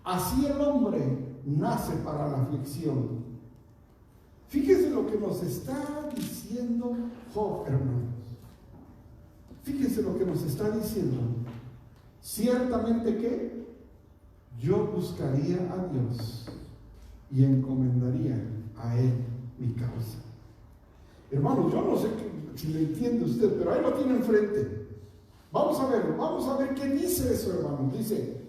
así el hombre nace para la aflicción. Fíjense lo que nos está diciendo Job, hermanos. Fíjense lo que nos está diciendo. Ciertamente que yo buscaría a Dios y encomendaría a Él mi causa. Hermanos, yo no sé si lo entiende usted, pero ahí lo tiene enfrente. Vamos a verlo, vamos a ver qué dice eso, hermanos. Dice,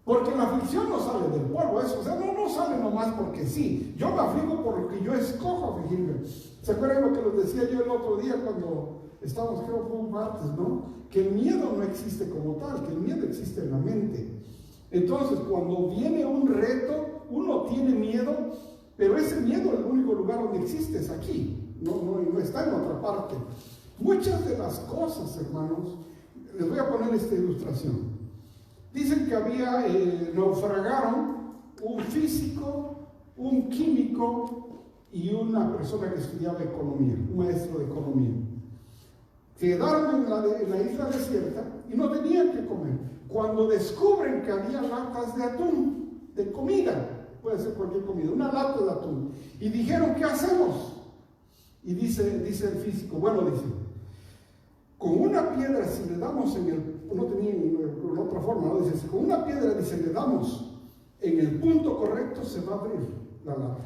porque la aflicción no sale del polvo, eso, o sea, no sale nomás porque sí. Yo me aflijo por lo que yo escojo afligirme. ¿Se acuerdan lo que les decía yo el otro día cuando estábamos, creo que fue un martes, ¿no? Que el miedo no existe como tal, que el miedo existe en la mente. Entonces, cuando viene un reto, uno tiene miedo, pero ese miedo, el único lugar donde existe es aquí, no está en otra parte. Muchas de las cosas, hermanos, les voy a poner esta ilustración. Dicen que naufragaron un físico, un químico y una persona que estudiaba economía, un maestro de economía. Quedaron en la isla desierta y no tenían que comer. Cuando descubren que había latas de atún, de comida, puede ser cualquier comida, una lata de atún, y dijeron, ¿qué hacemos? Y dice el físico, bueno, dice, con una piedra, si le damos no tenía otra forma, ¿no? Dice, con una piedra, dice, le damos en el punto correcto, se va a abrir la lata.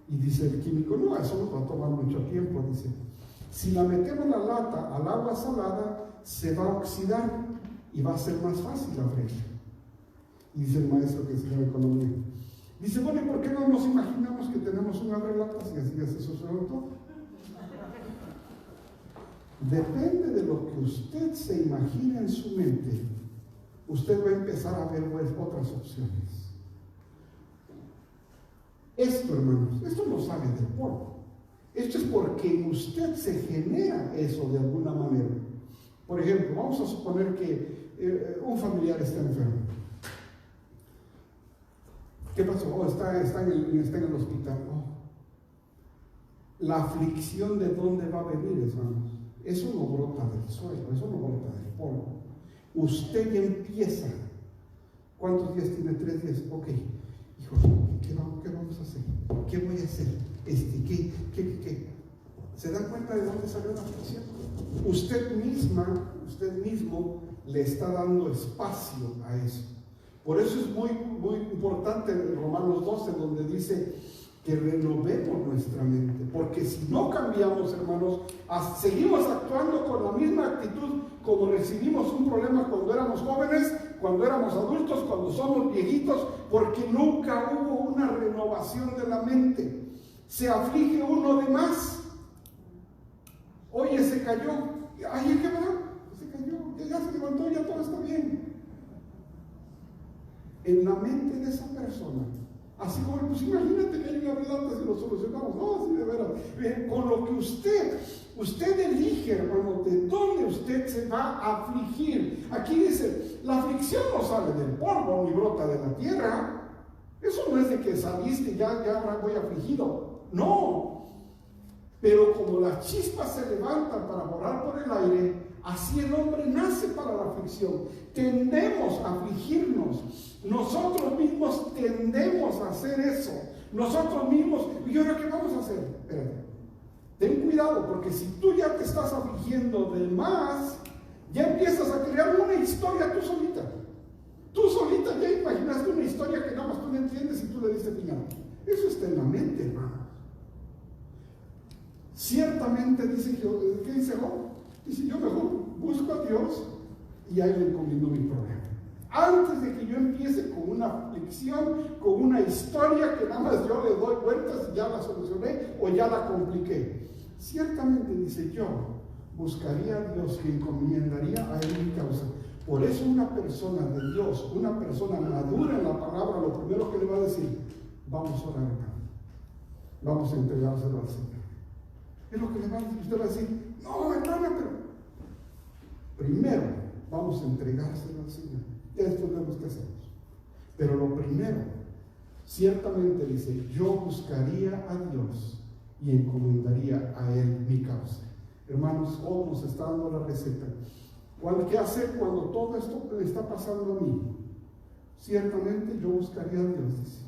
Y dice el químico, no, eso nos va a tomar mucho tiempo, dice. Si la metemos la lata al agua salada, se va a oxidar y va a ser más fácil abrirla. Y dice el maestro que estudia economía. Dice, bueno, ¿y por qué no nos imaginamos que tenemos un abrelatas y así se sucede todo? Depende de lo que usted se imagina en su mente, usted va a empezar a ver otras opciones. Esto, hermanos, esto no sale del polvo. Esto es porque en usted se genera eso de alguna manera. Por ejemplo, vamos a suponer que un familiar está enfermo. ¿Qué pasó? Está en el hospital. La aflicción, ¿de dónde va a venir, hermanos? Eso no brota del suelo, eso no brota del polvo. Usted ya empieza. ¿Cuántos días tiene? 3 días. Ok, hijo, ¿qué vamos a hacer? ¿Qué voy a hacer? ¿Qué? ¿Se dan cuenta de dónde salió la aflicción? Usted mismo le está dando espacio a eso. Por eso es muy, muy importante en Romanos 12, donde dice que renovemos nuestra mente, porque si no cambiamos, hermanos, seguimos actuando con la misma actitud como recibimos un problema cuando éramos jóvenes, cuando éramos adultos, cuando somos viejitos, porque nunca hubo una renovación de la mente. Se aflige uno de más. Oye, se cayó. Ay, ¿qué pasó? Se cayó, ya se levantó, ya todo está bien. En la mente de esa persona, así como, pues imagínate que hay una relata si lo solucionamos. No, sí, de veras. Con lo que usted elige, hermano, de dónde usted se va a afligir. Aquí dice, la aflicción no sale del polvo ni brota de la tierra. Eso no es de que saliste y ya voy afligido. No. Pero como las chispas se levantan para volar por el aire, así el hombre nace para la aflicción. Tendemos a afligirnos. Nosotros mismos tendemos a hacer eso. Nosotros mismos. ¿Y ahora qué vamos a hacer? Espérate. Ten cuidado, porque si tú ya te estás afligiendo de más, ya empiezas a crear una historia tú solita. Tú solita ya imaginaste una historia que nada más tú no entiendes y tú le dices final. Eso está en la mente, hermano. Ciertamente dice Job, ¿qué dice Job? Dice, yo mejor busco a Dios y ahí le encomiendo mi problema. Antes de que yo empiece con una aflicción, con una historia que nada más yo le doy vueltas y ya la solucioné o ya la compliqué. Ciertamente, dice, yo buscaría a Dios y encomendaría a Él mi causa. Por eso una persona de Dios, una persona madura en la palabra, lo primero que le va a decir, vamos a orar, vamos a entregárselo al Señor. Es lo que le va a decir. Usted va a decir, no, hermana, pero primero vamos a entregárselo al Señor. Ya después vemos qué hacemos. Pero lo primero, ciertamente dice, yo buscaría a Dios y encomendaría a Él mi causa. Hermanos, hoy nos está dando la receta. ¿Qué hacer cuando todo esto le está pasando a mí? Ciertamente yo buscaría a Dios, dice,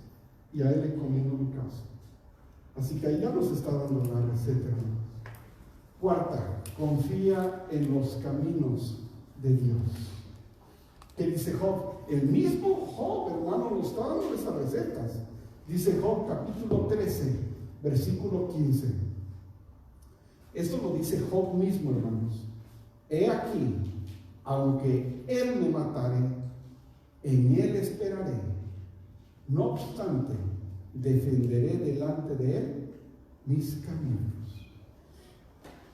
y a Él encomiendo mi causa. Así que ahí ya nos está dando la receta, hermanos. Cuarta, confía en los caminos de Dios. ¿Qué dice Job? El mismo Job, hermano, nos está dando esas recetas. Dice Job, capítulo 13, versículo 15. Esto lo dice Job mismo, hermanos. He aquí, aunque él me matare, en él esperaré. No obstante, defenderé delante de él mis caminos.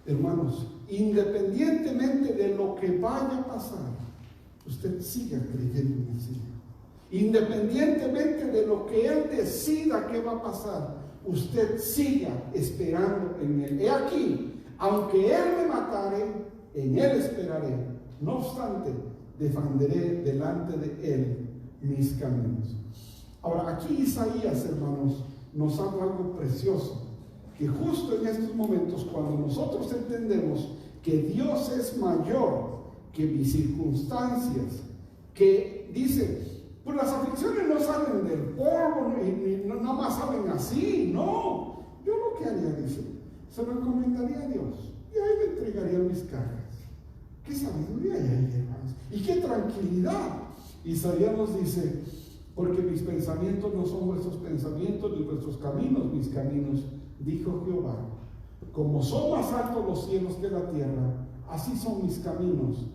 Hermanos, independientemente de lo que vaya a pasar, usted siga creyendo en el Señor. Independientemente de lo que Él decida que va a pasar, usted siga esperando en Él. He aquí, aunque Él me matare, en Él esperaré. No obstante, defenderé delante de Él mis caminos. Ahora, aquí Isaías, hermanos, nos habla algo precioso, que justo en estos momentos, cuando nosotros entendemos que Dios es mayor que mis circunstancias, que dice, pues las aflicciones no salen del polvo, ni nada más salen así, no. Yo lo que haría, dice, se lo encomendaría a Dios, y ahí me entregaría mis cargas. Qué sabiduría hay ahí, hermanos, y qué tranquilidad. Isaías nos dice, porque mis pensamientos no son vuestros pensamientos, ni vuestros caminos, mis caminos, dijo Jehová. Como son más altos los cielos que la tierra, así son mis caminos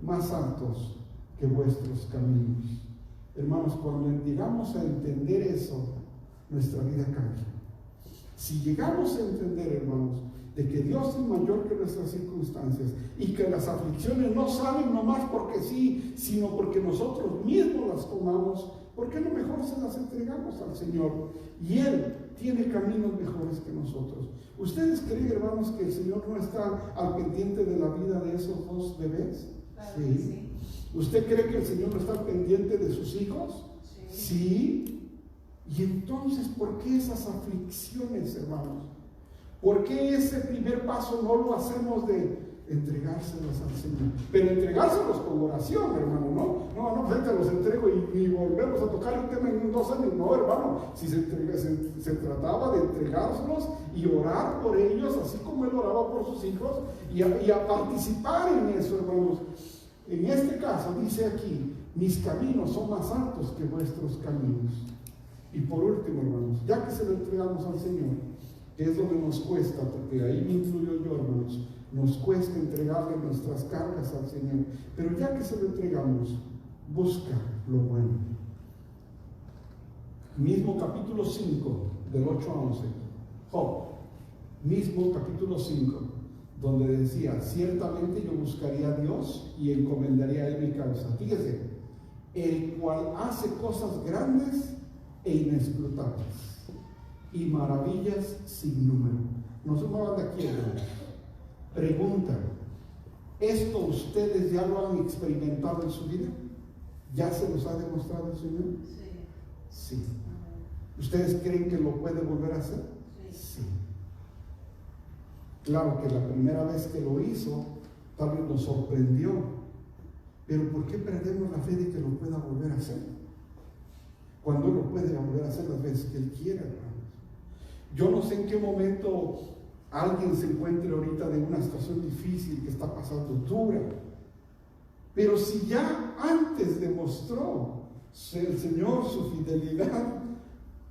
más altos que vuestros caminos. Hermanos, cuando llegamos a entender eso, nuestra vida cambia. Si llegamos a entender, hermanos, de que Dios es mayor que nuestras circunstancias y que las aflicciones no salen nomás porque sí, sino porque nosotros mismos las tomamos, ¿por qué no mejor se las entregamos al Señor? Y Él tiene caminos mejores que nosotros. ¿Ustedes creen, hermanos, que el Señor no está al pendiente de la vida de esos dos bebés? Claro, Sí. sí. ¿Usted cree que el Señor no está al pendiente de sus hijos? Sí. Y entonces, ¿por qué esas aflicciones, hermanos? ¿Por qué ese primer paso no lo hacemos de entregárselos al Señor? Pero entregárselos con oración, hermano, no, frente los entrego y volvemos a tocar el tema en 2 años, no, hermano. Si se trataba de entregárselos y orar por ellos, así como Él oraba por sus hijos, y a participar en eso, hermanos. En este caso, dice aquí, mis caminos son más altos que vuestros caminos. Y por último, hermanos, ya que se lo entregamos al Señor, que es donde nos cuesta, porque ahí me incluyo yo, hermanos, nos cuesta entregarle nuestras cargas al Señor, pero ya que se lo entregamos, busca lo bueno. Mismo capítulo 5, del 8 a 11, Job, mismo capítulo 5, donde decía, ciertamente yo buscaría a Dios y encomendaría a Él mi causa. Fíjese, el cual hace cosas grandes e inescrutables y maravillas sin número. No se muevan de aquí, hermanos. Pregunta, ¿esto ustedes ya lo han experimentado en su vida? ¿Ya se los ha demostrado el Señor? Sí. ¿Ustedes creen que lo puede volver a hacer? Sí. Claro que la primera vez que lo hizo, tal vez nos sorprendió, pero ¿por qué perdemos la fe de que lo pueda volver a hacer? Cuando Él lo puede volver a hacer las veces que Él quiera, hermanos. Yo no sé en qué momento alguien se encuentre ahorita de una situación difícil que está pasando dura, pero si ya antes demostró el Señor su fidelidad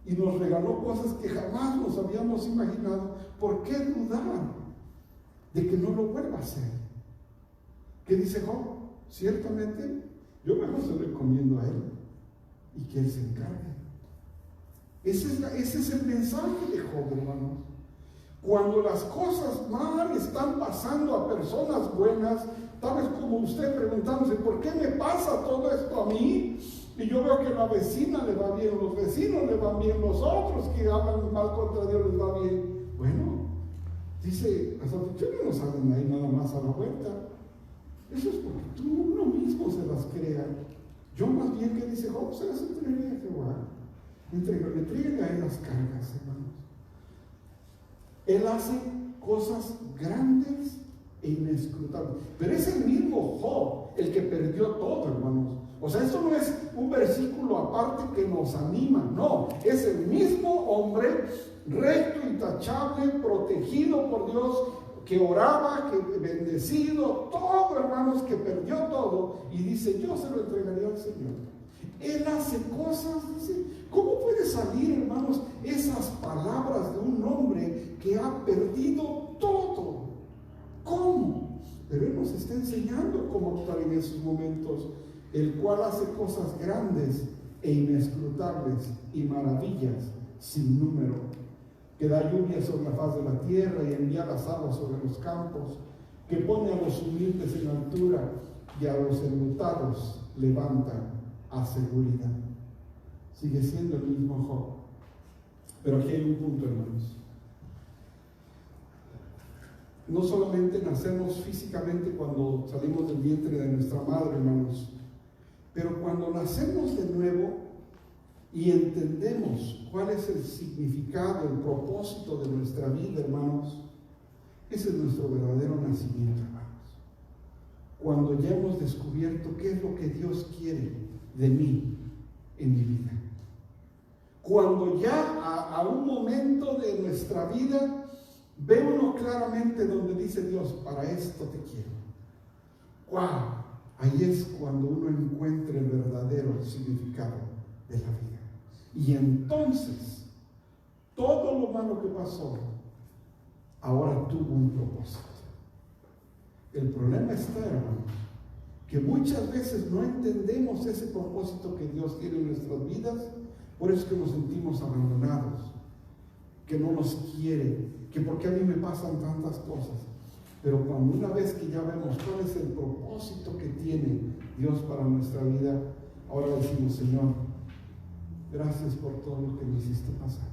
y nos regaló cosas que jamás nos habíamos imaginado, ¿por qué dudar de que no lo vuelva a hacer? ¿Qué dice Job? Ciertamente, yo mejor se lo encomiendo a Él y que Él se encargue. Ese es el mensaje de Job, hermanos. Cuando las cosas mal están pasando a personas buenas, tal vez como usted preguntándose, ¿por qué me pasa todo esto a mí? Y yo veo que la vecina le va bien, los vecinos le van bien, los otros que hablan mal contra Dios les va bien. Bueno, Dice, las aflicciones no salen ahí nada más a la vuelta. Eso es porque tú uno mismo se las crea. Yo más bien que dice, se las entregué a Jehová. Entreguen a él las cargas, hermanos. Él hace cosas grandes e inescrutables. Pero es el mismo Job el que perdió todo, hermanos. O sea, esto no es un versículo aparte que nos anima, no. Es el mismo hombre recto, intachable, protegido por Dios, que oraba, que bendecido, todo, hermanos, que perdió todo. Y dice, yo se lo entregaría al Señor. Él hace cosas, dice, ¿cómo puede salir, hermanos, esas palabras de un hombre que ha perdido todo? ¿Cómo? Pero Él nos está enseñando cómo actuar en esos momentos, el cual hace cosas grandes e inescrutables y maravillas sin número, que da lluvia sobre la faz de la tierra y envía las aguas sobre los campos, que pone a los humildes en altura y a los enlutados levanta a seguridad. Sigue siendo el mismo Job. Pero aquí hay un punto, hermanos. No solamente nacemos físicamente cuando salimos del vientre de nuestra madre, hermanos, pero cuando nacemos de nuevo y entendemos cuál es el significado, el propósito de nuestra vida, hermanos, ese es nuestro verdadero nacimiento, hermanos. Cuando ya hemos descubierto qué es lo que Dios quiere de mí en mi vida. Cuando ya a un momento de nuestra vida ve uno claramente donde dice Dios, para esto te quiero. ¡Wow! Ahí es cuando uno encuentra el verdadero significado de la vida. Y entonces, todo lo malo que pasó, ahora tuvo un propósito. El problema está, hermanos, que muchas veces no entendemos ese propósito que Dios tiene en nuestras vidas. Por eso es que nos sentimos abandonados, que no nos quiere, que porque a mí me pasan tantas cosas. Pero cuando una vez que ya vemos cuál es el propósito que tiene Dios para nuestra vida, ahora decimos, Señor, gracias por todo lo que me hiciste pasar,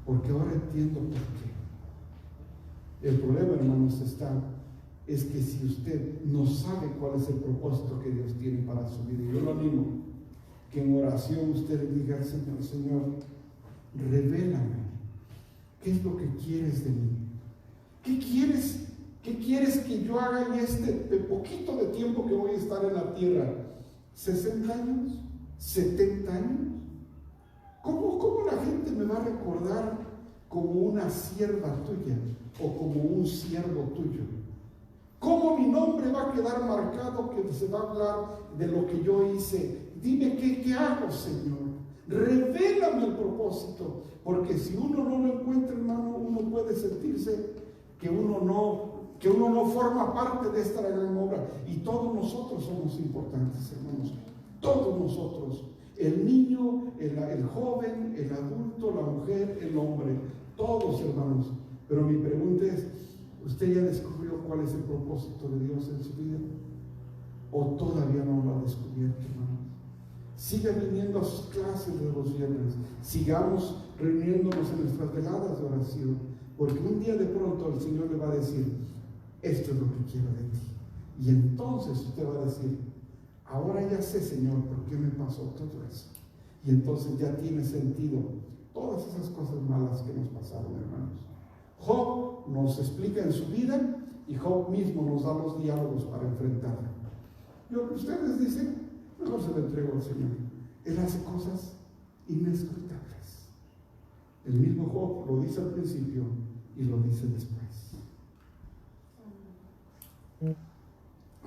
porque ahora entiendo por qué. El problema, hermanos, es que si usted no sabe cuál es el propósito que Dios tiene para su vida, yo lo animo, que en oración usted le diga al Señor, Señor, revélame, ¿qué es lo que quieres de mí? ¿Qué quieres que yo haga en este poquito de tiempo que voy a estar en la tierra? ¿60 años? ¿70 años? ¿Cómo la gente me va a recordar como una sierva tuya o como un siervo tuyo? ¿Cómo mi nombre va a quedar marcado que se va a hablar de lo que yo hice? Dime qué hago, Señor. Revélame el propósito, porque si uno no lo encuentra, hermano, uno puede sentirse que uno no forma parte de esta gran obra. Y todos nosotros somos importantes, hermanos. Todos nosotros. El niño, el joven, el adulto, la mujer, el hombre. Todos, hermanos. Pero mi pregunta es, ¿usted ya descubrió cuál es el propósito de Dios en su vida? ¿O todavía no lo ha descubierto, hermanos? Siga viniendo a sus clases de los viernes. Sigamos reuniéndonos en nuestras veladas de oración. Porque un día de pronto el Señor le va a decir, esto es lo que quiero de ti. Y entonces usted va a decir, ahora ya sé, Señor, por qué me pasó todo eso. Y entonces ya tiene sentido todas esas cosas malas que nos pasaron, hermanos. Job nos explica en su vida y Job mismo nos da los diálogos para enfrentarlo. Ustedes dicen, mejor se lo entrego al Señor. Él hace cosas inescrutables. El mismo Job lo dice al principio y lo dice después.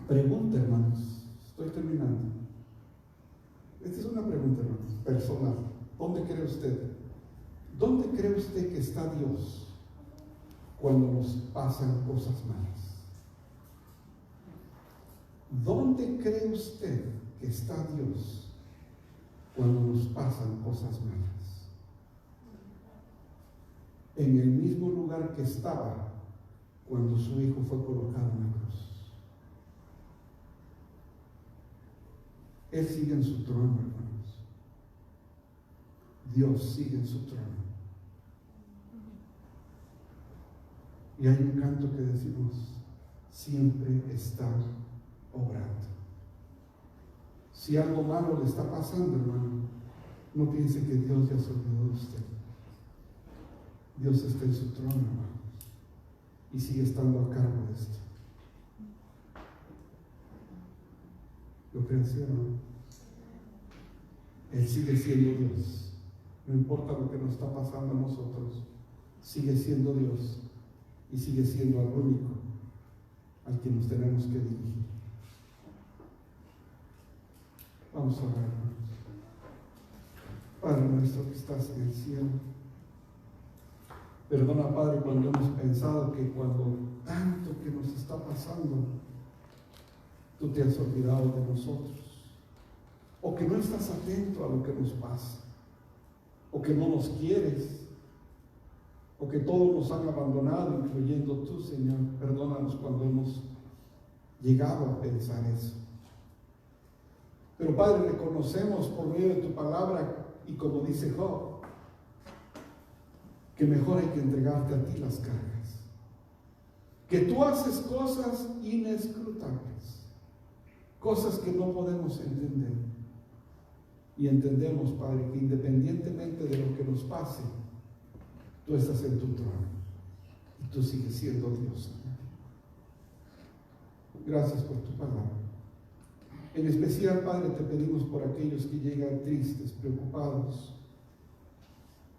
Pregunta, hermanos. Estoy terminando. Esta es una pregunta, hermanos, personal. ¿Dónde cree usted? ¿Dónde cree usted que está Dios cuando nos pasan cosas malas? ¿Dónde cree usted que está Dios cuando nos pasan cosas malas? En el mismo lugar que estaba cuando su hijo fue colocado en la cruz. Él sigue en su trono, hermanos. Dios sigue en su trono. Y hay un canto que decimos, siempre está obrando. Si algo malo le está pasando, hermano, no piense que Dios ya se olvidó de usted. Dios está en su trono, hermano, y sigue estando a cargo de esto. ¿Lo creen, sí, hermano? Él sigue siendo Dios. No importa lo que nos está pasando a nosotros, sigue siendo Dios y sigue siendo al único al que nos tenemos que dirigir. Vamos a orar, hermanos. Padre nuestro que estás en el cielo, perdona, Padre, cuando hemos pensado que cuando tanto que nos está pasando, tú te has olvidado de nosotros, o que no estás atento a lo que nos pasa, o que no nos quieres, o que todos nos han abandonado, incluyendo tú, Señor. Perdónanos cuando hemos llegado a pensar eso. Pero, Padre, reconocemos por medio de tu palabra, y como dice Job, que mejor hay que entregarte a ti las cargas, que tú haces cosas inescrutables, cosas que no podemos entender. Y entendemos, Padre, que independientemente de lo que nos pase, tú estás en tu trono y tú sigues siendo Dios, Señor. Gracias por tu palabra. En especial, Padre, te pedimos por aquellos que llegan tristes, preocupados,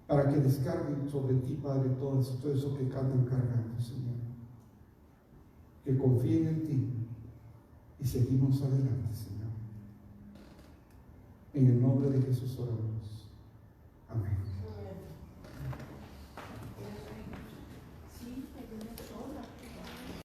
para que descarguen sobre ti, Padre, todo eso que andan cargando, Señor. Que confíen en ti y seguimos adelante, Señor. En el nombre de Jesús oramos. Amén.